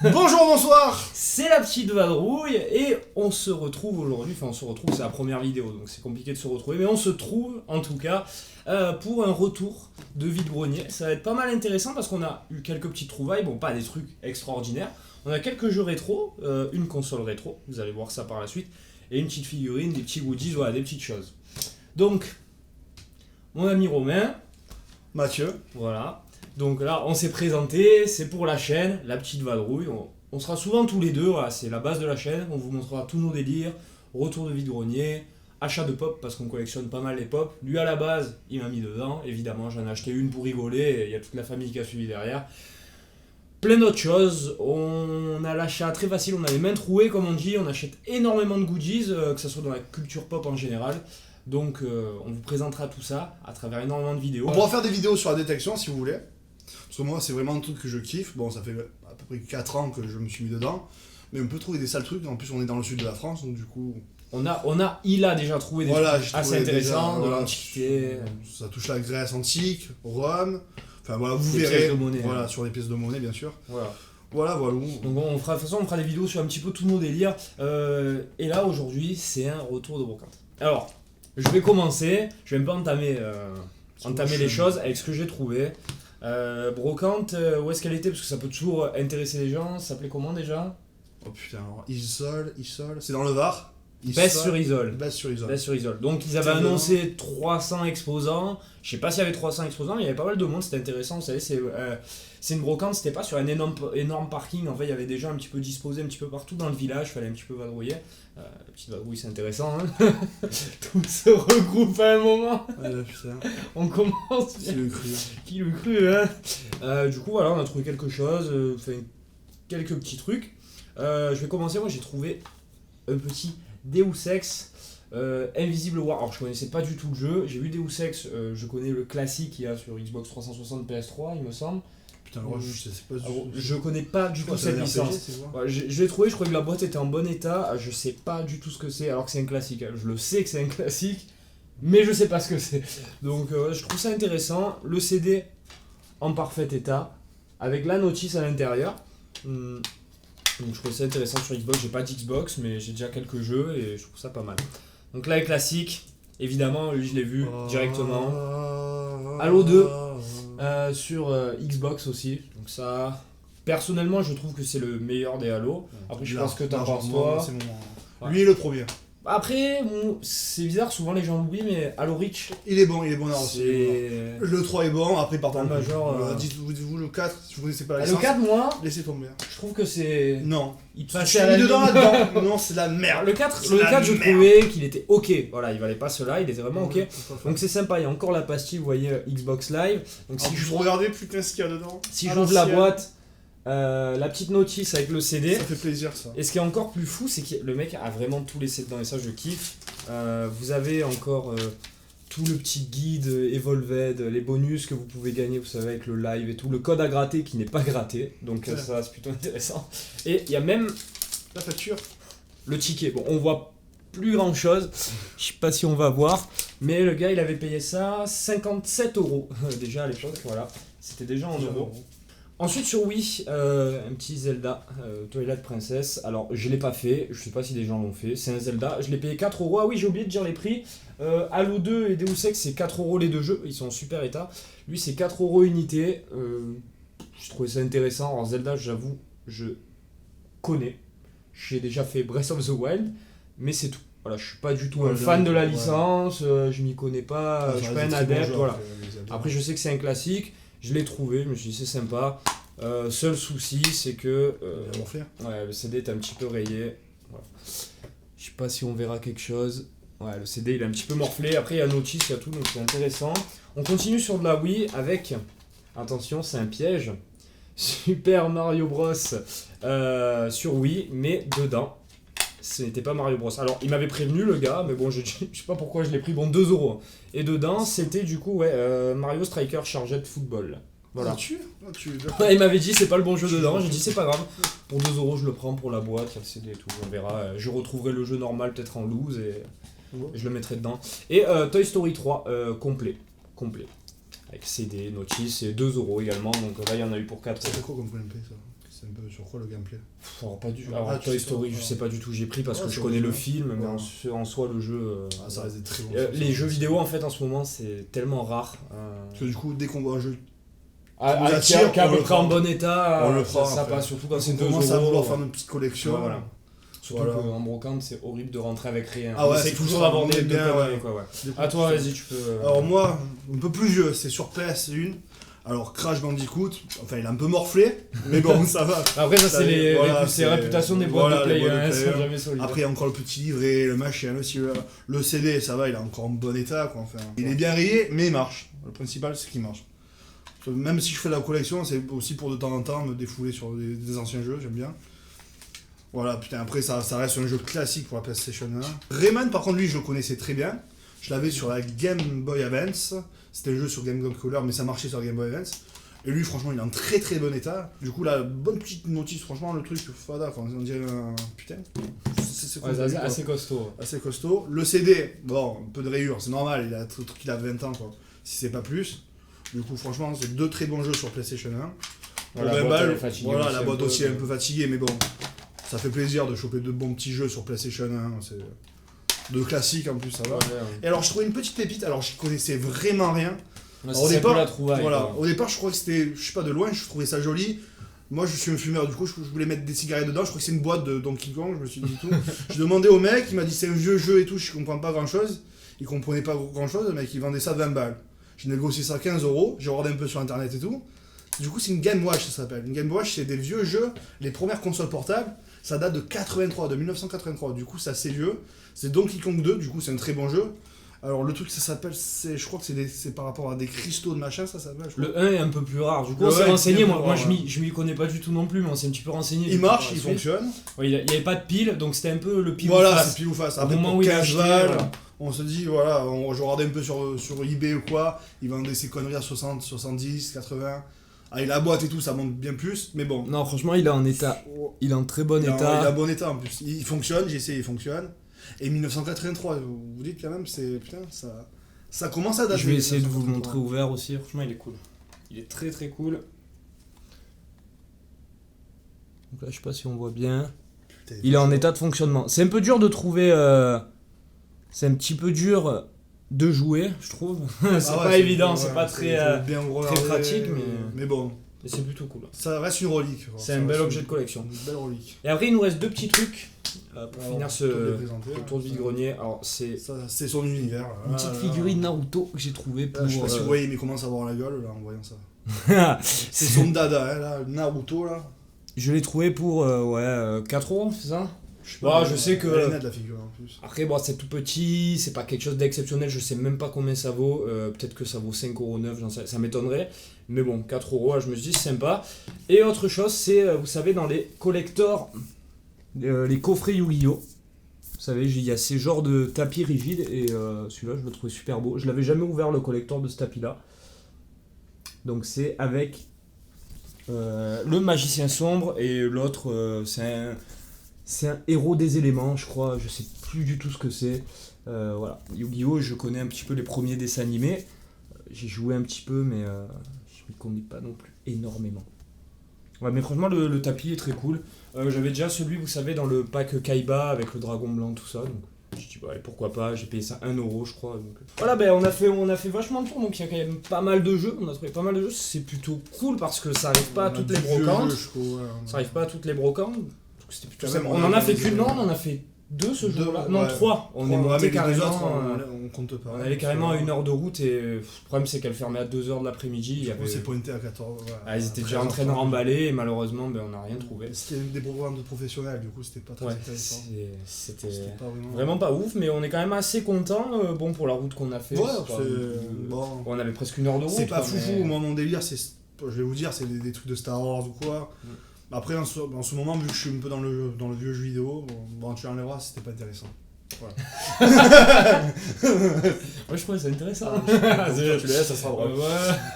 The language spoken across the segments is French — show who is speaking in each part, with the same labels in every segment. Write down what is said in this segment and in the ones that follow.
Speaker 1: Bonjour, bonsoir.
Speaker 2: C'est la petite vadrouille et on se retrouve aujourd'hui, c'est la première vidéo donc c'est compliqué de se retrouver, mais on se trouve en tout cas pour un retour de vide-grenier. Ça va être pas mal intéressant parce qu'on a eu quelques petites trouvailles, bon pas des trucs extraordinaires, on a quelques jeux rétro, une console rétro, vous allez voir ça par la suite, et une petite figurine, des petits goodies, voilà, des petites choses. Donc, mon ami Romain,
Speaker 1: Mathieu.
Speaker 2: voilà. Donc là, on s'est présenté, c'est pour la chaîne, la petite vadrouille. On sera souvent tous les deux, voilà, c'est la base de la chaîne. On vous montrera tous nos délires, retour de vide-grenier, achat de pop parce qu'on collectionne pas mal les pop. Lui à la base, il m'a mis dedans, évidemment, j'en ai acheté une pour rigoler, et il y a toute la famille qui a suivi derrière. Plein d'autres choses, on a l'achat très facile, on a les mains trouées comme on dit, on achète énormément de goodies, que ce soit dans la culture pop en général. Donc on vous présentera tout ça à travers énormément de vidéos.
Speaker 1: On pourra faire des vidéos sur la détection si vous voulez. Parce que moi, c'est vraiment un truc que je kiffe. Bon, ça fait à peu près 4 ans que je me suis mis dedans. Mais on peut trouver des sales trucs. En plus, on est dans le sud de la France, donc du coup.
Speaker 2: Il a déjà trouvé des
Speaker 1: Voilà,
Speaker 2: trucs assez intéressants, de l'antiquité.
Speaker 1: Ça touche la Grèce antique, Rome. Enfin voilà, vous
Speaker 2: Des
Speaker 1: verrez.
Speaker 2: pièces de monnaie,
Speaker 1: Voilà,
Speaker 2: hein.
Speaker 1: sur les pièces de monnaie, bien sûr.
Speaker 2: Voilà.
Speaker 1: Voilà.
Speaker 2: Donc de toute façon, on fera des vidéos sur un petit peu tous nos délires. Et là, aujourd'hui, c'est un retour de brocante. Alors, je vais commencer. Je vais un peu entamer les choses avec ce que j'ai trouvé. Brocante, où est-ce qu'elle était? Parce que ça peut toujours intéresser les gens. Ça s'appelait comment déjà?
Speaker 1: Oh putain, alors, Isol. C'est dans le Var.
Speaker 2: Best sur Isole.
Speaker 1: Best sur Isol.
Speaker 2: Best sur Isole. Donc ils avaient annoncé 300 exposants. Je sais pas s'il y avait 300 exposants, il y avait pas mal de monde, c'était intéressant. Vous savez, c'est une brocante, c'était pas sur un énorme parking. En fait, il y avait des gens un petit peu disposés un petit peu partout dans le village, fallait un petit peu vadrouiller. La petite vadrouille, c'est intéressant. Hein. Tout se regroupe à un moment.
Speaker 1: Ouais, là, putain.
Speaker 2: On commence.
Speaker 1: Qui le cru.
Speaker 2: Qui le cru, hein. Du coup, voilà, on a trouvé quelque chose, quelques petits trucs. Je vais commencer, moi j'ai trouvé un petit Deus Ex Invisible War. Alors je connaissais pas du tout le jeu, j'ai vu Deus Ex, je connais le classique qu'il y a sur Xbox 360 PS3 il me semble.
Speaker 1: Putain, moi je sais pas du tout.
Speaker 2: Je connais pas du tout cette licence. Ouais, je l'ai trouvé, je crois que la boîte était en bon état, je sais pas du tout ce que c'est alors que c'est un classique. Je le sais que c'est un classique, mais je sais pas ce que c'est. Donc je trouve ça intéressant. Le CD en parfait état, avec la notice à l'intérieur. Donc je trouve ça intéressant sur Xbox, j'ai pas d'Xbox mais j'ai déjà quelques jeux et je trouve ça pas mal. Donc là les classiques, évidemment lui je l'ai vu directement. Halo 2 sur Xbox aussi, donc ça personnellement je trouve que c'est le meilleur des Halo. Après je pense que t'en penses toi.
Speaker 1: Lui est le premier.
Speaker 2: Après c'est bizarre, souvent les gens l'oublient mais Halo Reach
Speaker 1: il est bon à aussi. Le 3 est bon, après par contre
Speaker 2: major
Speaker 1: dites-vous le 4 si vous connaissez pas la
Speaker 2: le
Speaker 1: licence.
Speaker 2: 4 moi
Speaker 1: laissez tomber.
Speaker 2: je trouve que c'est
Speaker 1: non,
Speaker 2: il
Speaker 1: tu
Speaker 2: passait
Speaker 1: es
Speaker 2: à la
Speaker 1: dedans
Speaker 2: limite.
Speaker 1: là-dedans. Non, c'est de la merde.
Speaker 2: Le 4 je trouvais qu'il était ok, voilà, il valait pas cela, il était vraiment ok. Donc c'est sympa, il y a encore la pastille, vous voyez, Xbox Live. Donc
Speaker 1: si je regardais putain ce qu'il y a dedans.
Speaker 2: Si j'ouvre la boîte, la petite notice avec le CD.
Speaker 1: Ça fait plaisir ça.
Speaker 2: Et ce qui est encore plus fou, c'est que le mec a vraiment tout laissé dedans et ça je kiffe. Vous avez encore tout le petit guide Evolved, les bonus que vous pouvez gagner, vous savez, avec le live et tout, le code à gratter qui n'est pas gratté, donc ça c'est plutôt intéressant. Et il y a même
Speaker 1: la facture,
Speaker 2: le ticket. Bon, on voit plus grand chose, je sais pas si on va voir, mais le gars il avait payé ça 57 € déjà à l'époque, voilà, c'était déjà en euros. Ensuite sur Wii, un petit Zelda, Twilight Princess. Alors je l'ai pas fait, je sais pas si des gens l'ont fait, c'est un Zelda, je l'ai payé 4 €. Ah oui, j'ai oublié de dire les prix. Halo 2 et Deus Ex c'est 4 € les deux jeux, ils sont en super état. Lui c'est 4 € unité, je trouvais ça intéressant. Alors Zelda, j'avoue, je connais, j'ai déjà fait Breath of the Wild, mais c'est tout. Voilà, je suis pas du tout un fan de la licence, je m'y connais pas, je suis pas un adepte, voilà. Après je sais que c'est un classique. Je l'ai trouvé, je me suis dit c'est sympa. Seul souci, c'est que le CD est un petit peu rayé. Voilà. Je sais pas si on verra quelque chose. Ouais, le CD il est un petit peu morflé. Après il y a notice, il y a tout, donc c'est intéressant. On continue sur de la Wii avec, attention, c'est un piège. Super Mario Bros sur Wii, mais dedans, ce n'était pas Mario Bros. Alors il m'avait prévenu le gars, mais bon, je sais pas pourquoi je l'ai pris, bon 2 €. Et dedans, c'était du coup Mario Striker Charged Football. Voilà. Il m'avait dit c'est pas le bon jeu dedans, j'ai dit c'est pas grave. Pour 2 € je le prends pour la boîte, il y a le CD et tout, on verra. Je retrouverai le jeu normal peut-être en loose et je le mettrai dedans. Et Toy Story 3 complet. Avec CD, notice et 2 € également, donc là il y en a eu pour 4 €.
Speaker 1: C'est quoi comme point de paix ça? C'est un peu sur quoi le gameplay?
Speaker 2: Alors, pas du...
Speaker 1: Ah,
Speaker 2: Alors,
Speaker 1: tu
Speaker 2: Toy
Speaker 1: sais
Speaker 2: Story,
Speaker 1: pas,
Speaker 2: je sais pas du tout, j'ai pris parce
Speaker 1: Ouais,
Speaker 2: que je
Speaker 1: c'est
Speaker 2: connais le
Speaker 1: original.
Speaker 2: film, mais
Speaker 1: Ouais.
Speaker 2: en soi le jeu...
Speaker 1: Ah, ça reste des très bons
Speaker 2: les
Speaker 1: jeux.
Speaker 2: jeux vidéo en fait en ce moment c'est tellement rare.
Speaker 1: Parce que du coup, dès qu'on voit un jeu,
Speaker 2: Qui est
Speaker 1: attire,
Speaker 2: à
Speaker 1: on
Speaker 2: peu
Speaker 1: le
Speaker 2: près en
Speaker 1: prend.
Speaker 2: bon état,
Speaker 1: On le prend,
Speaker 2: ça
Speaker 1: après.
Speaker 2: passe, surtout quand c'est
Speaker 1: on
Speaker 2: 2
Speaker 1: commence à
Speaker 2: euros.
Speaker 1: vouloir faire une petite collection.
Speaker 2: Ouais, voilà. Surtout
Speaker 1: Voilà.
Speaker 2: qu'en brocante c'est horrible de rentrer avec rien.
Speaker 1: Ah ouais,
Speaker 2: c'est
Speaker 1: c'est
Speaker 2: toujours
Speaker 1: ça,
Speaker 2: d'avoir
Speaker 1: on
Speaker 2: des
Speaker 1: est bien,
Speaker 2: conneries,
Speaker 1: ouais.
Speaker 2: quoi, ouais.
Speaker 1: Des
Speaker 2: À toi,
Speaker 1: collections.
Speaker 2: vas-y, tu peux.
Speaker 1: Alors moi, un peu plus vieux, c'est sur PS1. Alors Crash Bandicoot, enfin il est un peu morflé, mais bon ça va.
Speaker 2: Après, ça, c'est les
Speaker 1: Voilà,
Speaker 2: c'est la réputation des boîtes
Speaker 1: voilà,
Speaker 2: de
Speaker 1: les
Speaker 2: play,
Speaker 1: boîtes de
Speaker 2: hein, elles sont
Speaker 1: play.
Speaker 2: jamais solides.
Speaker 1: Après il y a encore le petit livret, le machin, le CD, ça va, il est encore en bon état quoi. Enfin, il est bien rayé, mais il marche. Le principal c'est qu'il marche. Même si je fais de la collection, c'est aussi pour de temps en temps me défouler sur des anciens jeux, j'aime bien. Voilà, putain, après ça reste un jeu classique pour la PlayStation 1. Rayman par contre lui je le connaissais très bien. Je l'avais sur la Game Boy Advance. C'était un jeu sur Game Boy Color, mais ça marchait sur la Game Boy Advance. Et lui, franchement, il est en très très bon état. Du coup, la bonne petite notice, franchement, le truc, fada, quoi. On dirait un. Putain. C'est
Speaker 2: Ouais, c'est assez costaud.
Speaker 1: assez costaud. Le CD, bon, un peu de rayures, c'est normal, il a 20 ans, quoi. Si c'est pas plus. Du coup, franchement, c'est 2 très bons jeux sur PlayStation 1. Pour 20 balles, voilà, la boîte aussi est un peu fatiguée, mais bon, ça fait plaisir de choper 2 bons petits jeux sur PlayStation 1. C'est 2 classiques en plus, ça va. Et alors, je trouvais une petite pépite, alors j'y connaissais vraiment rien.
Speaker 2: Au départ, la trouvaille.
Speaker 1: Voilà, au départ, je crois que c'était, je sais pas, de loin, je trouvais ça joli. Moi, je suis un fumeur, du coup, je voulais mettre des cigarettes dedans. Je crois que c'est une boîte de Donkey Kong, je me suis dit tout. J'ai demandé au mec, il m'a dit c'est un vieux jeu et tout, je comprends pas grand chose. Il comprenait pas grand chose, le mec, il vendait ça 20 balles. J'ai négocié ça 15 €, j'ai regardé un peu sur internet et tout. Du coup, c'est une Game Watch, ça s'appelle. Une Game Watch, c'est des vieux jeux, les premières consoles portables. Ça date de 83, de 1983. Du coup, c'est assez vieux. C'est Donkey Kong 2, du coup, c'est un très bon jeu. Alors le truc ça s'appelle, je crois que c'est par rapport à des cristaux de machin, ça s'appelle.
Speaker 2: Le 1 est un peu plus rare, du coup
Speaker 1: Le
Speaker 2: on s'est
Speaker 1: 1 est
Speaker 2: renseigné,
Speaker 1: plus
Speaker 2: moi
Speaker 1: rare,
Speaker 2: je m'y connais pas du tout non plus, mais on s'est un petit peu renseigné.
Speaker 1: Il marche, il fonctionne.
Speaker 2: Ouais, il y avait pas de pile, donc c'était un peu le pile
Speaker 1: Voilà,
Speaker 2: ou face.
Speaker 1: c'est pile ou face.
Speaker 2: Au
Speaker 1: Après
Speaker 2: moment
Speaker 1: pour
Speaker 2: où il a
Speaker 1: 15
Speaker 2: acheté,
Speaker 1: balles,
Speaker 2: voilà.
Speaker 1: on se dit voilà, je regardais un peu sur eBay ou quoi, ils vendaient ces conneries à 60, 70, 80. Avec la boîte et tout, ça monte bien plus, mais bon.
Speaker 2: Non, franchement, il est en état. Il est en très bon
Speaker 1: Il est
Speaker 2: état.
Speaker 1: en bon état en plus. Il fonctionne, j'ai essayé, il fonctionne. Et 1983, vous dites quand même, c'est putain, ça commence à dater.
Speaker 2: Je vais essayer de vous le
Speaker 1: 1983.
Speaker 2: montrer ouvert aussi. Franchement, il est cool. Il est très très cool. Donc là, je sais pas si on voit bien.
Speaker 1: Putain,
Speaker 2: Il est en état de fonctionnement. C'est un peu dur de trouver. C'est un petit peu dur de jouer, je trouve. C'est
Speaker 1: Ah ouais,
Speaker 2: pas évident,
Speaker 1: ouais,
Speaker 2: c'est pas
Speaker 1: faut
Speaker 2: très.
Speaker 1: bien
Speaker 2: très
Speaker 1: regarder,
Speaker 2: pratique,
Speaker 1: mais bon,
Speaker 2: Mais c'est plutôt cool.
Speaker 1: ça reste une relique.
Speaker 2: C'est un bel objet de collection.
Speaker 1: Une belle relique.
Speaker 2: Et après, il nous reste 2 petits trucs pour
Speaker 1: Alors,
Speaker 2: finir
Speaker 1: je peux te les
Speaker 2: ce
Speaker 1: présenter,
Speaker 2: le
Speaker 1: hein,
Speaker 2: tour de
Speaker 1: ça.
Speaker 2: vide-grenier. Alors, c'est
Speaker 1: Ça, c'est son univers.
Speaker 2: une petite figurine Naruto que j'ai trouvée pour.
Speaker 1: Je sais pas si vous voyez, mais il commence à avoir la gueule là en voyant ça. C'est son dada, hein, là, Naruto là.
Speaker 2: Je l'ai trouvé pour 4 €, c'est ça?
Speaker 1: Je
Speaker 2: Je sais que-
Speaker 1: Elle est nette, la figure en plus.
Speaker 2: Après, bon, c'est tout petit, c'est pas quelque chose d'exceptionnel, je sais même pas combien ça vaut. Peut-être que ça vaut 5,9 €, ça m'étonnerait. Mais bon, 4 €, je me dis, c'est sympa. Et autre chose, c'est, vous savez, dans les collectors, les coffrets Yu-Gi-Oh! Vous savez, il y a ces genres de tapis rigides, et celui-là, je le trouvais super beau. Je l'avais jamais ouvert, le collector de ce tapis-là. Donc, c'est avec le magicien sombre, et l'autre, c'est un héros des éléments, je crois, je sais plus du tout ce que c'est. Voilà, Yu-Gi-Oh! Je connais un petit peu les premiers dessins animés. J'ai joué un petit peu, mais je m'y connais pas non plus énormément. Ouais, mais franchement, le tapis est très cool. J'avais déjà celui, vous savez, dans le pack Kaiba avec le dragon blanc, tout ça. Donc, je dis, bah, allez, pourquoi pas, j'ai payé ça 1 €, je crois. Donc. Voilà, ben, on a fait vachement le tour, donc il y a quand même pas mal de jeux. On a trouvé pas mal de jeux, c'est plutôt cool parce que ça arrive pas à toutes les brocantes. Ça arrive pas à toutes les brocantes. C'était plutôt
Speaker 1: Quand même,
Speaker 2: on en a fait qu'une, non, on en a fait 2 ce jour-là. Non, 3. On est monté carrément.
Speaker 1: On compte pas.
Speaker 2: On allait carrément à 1 heure de route et le problème c'est qu'elle fermait à 2 h de l'après-midi. Il y
Speaker 1: On
Speaker 2: avait...
Speaker 1: s'est pointé à 14.
Speaker 2: ils étaient déjà en train de remballer et malheureusement on n'a rien trouvé.
Speaker 1: C'était des programmes de professionnels, du coup c'était pas très intéressant.
Speaker 2: C'était
Speaker 1: pas
Speaker 2: vraiment pas ouf, mais on est quand même assez content pour la route qu'on a fait.
Speaker 1: Bon.
Speaker 2: On avait presque 1 heure de route.
Speaker 1: C'est pas foufou, moi mon délire c'est, je vais vous dire, c'est des trucs de Star Wars ou quoi. Après en ce moment, vu que je suis un peu dans le vieux jeu vidéo, bon tu enlèveras, c'était pas intéressant. Voilà.
Speaker 2: Moi je trouvais ça intéressant.
Speaker 1: Tu le laisses, ça sera drôle.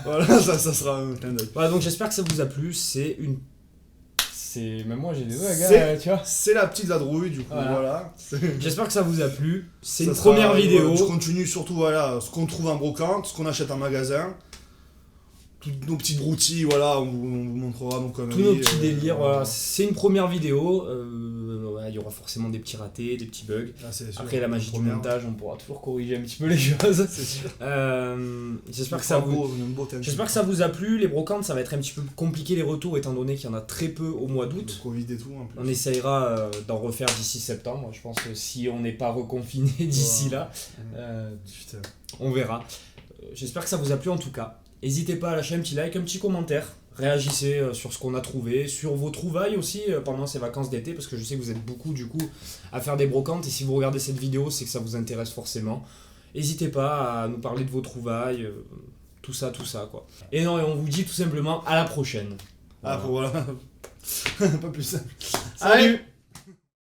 Speaker 1: Voilà, ça sera un clin d'œil.
Speaker 2: Voilà, donc j'espère que ça vous a plu. Même moi j'ai des gars, tu vois.
Speaker 1: C'est la petite vadrouille, du coup, voilà.
Speaker 2: J'espère que ça vous a plu. C'est une
Speaker 1: sera,
Speaker 2: première vidéo.
Speaker 1: Je continue surtout, voilà, ce qu'on trouve en brocante, ce qu'on achète en magasin. toutes nos petites broutilles, voilà, on vous montrera nos conneries.
Speaker 2: Tous nos petits délires,
Speaker 1: voilà.
Speaker 2: voilà. C'est une première vidéo, il y aura forcément des petits ratés, des petits bugs.
Speaker 1: Ah, c'est sûr.
Speaker 2: Après la magie du
Speaker 1: Première.
Speaker 2: montage, on pourra toujours corriger un petit peu les choses.
Speaker 1: C'est sûr.
Speaker 2: J'espère que ça vous a plu. Les brocantes, ça va être un petit peu compliqué les retours étant donné qu'il y en a très peu au mois d'août.
Speaker 1: Le Covid et tout en plus.
Speaker 2: On essayera d'en refaire d'ici septembre. Je pense que si on n'est pas reconfiné d'ici là,
Speaker 1: Putain.
Speaker 2: on verra. J'espère que ça vous a plu en tout cas. N'hésitez pas à lâcher un petit like, un petit commentaire. Réagissez sur ce qu'on a trouvé, sur vos trouvailles aussi pendant ces vacances d'été, parce que je sais que vous êtes beaucoup du coup à faire des brocantes, et si vous regardez cette vidéo, c'est que ça vous intéresse forcément. N'hésitez pas à nous parler de vos trouvailles, tout ça quoi. Et non, et on vous dit tout simplement à la prochaine.
Speaker 1: Ah,
Speaker 2: Voilà.
Speaker 1: pour voilà. Pas plus simple.
Speaker 2: Salut.